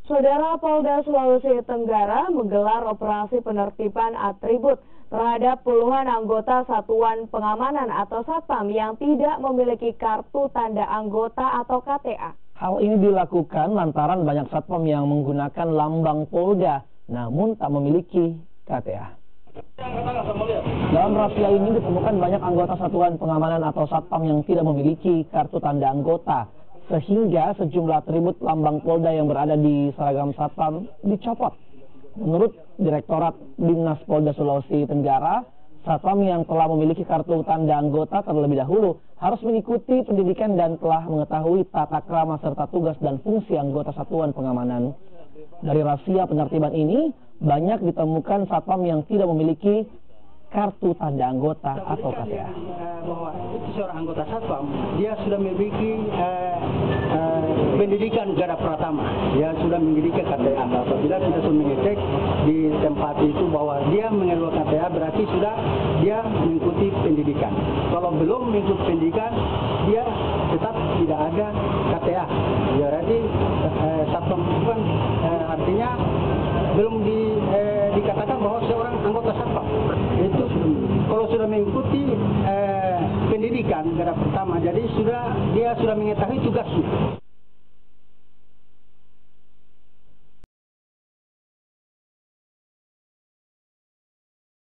Saudara, Polda Sulawesi Tenggara menggelar operasi penertiban atribut terhadap puluhan anggota Satuan Pengamanan atau Satpam yang tidak memiliki kartu tanda anggota atau KTA. Hal ini dilakukan lantaran banyak Satpam yang menggunakan lambang Polda namun tak memiliki KTA. Dalam razia ini ditemukan banyak anggota Satuan Pengamanan atau Satpam yang tidak memiliki kartu tanda anggota, sehingga sejumlah atribut lambang Polda yang berada di seragam Satpam dicopot. Menurut Direktorat Dimnas Polda Sulawesi Tenggara, Satpam yang telah memiliki kartu tanda anggota terlebih dahulu harus mengikuti pendidikan dan telah mengetahui tata krama serta tugas dan fungsi anggota Satuan Pengamanan. Dari razia penertiban ini, banyak ditemukan Satpam yang tidak memiliki kartu tanda anggota atau KTA. Bahwa itu seorang anggota Satpam, dia sudah memiliki pendidikan garda pratama, dia sudah memiliki KTA. Apabila kita sudah mengecek di tempat itu bahwa dia mengeluarkan KTA, berarti sudah dia mengikuti pendidikan. Kalau belum mengikuti pendidikan, dia tetap tidak ada KTA. Ya, berarti Satpam itu kan artinya belum dikatakan bahwa seorang anggota Satpam. Itu kalau sudah mengikuti pendidikan garda pertama, jadi dia sudah mengetahui tugasnya.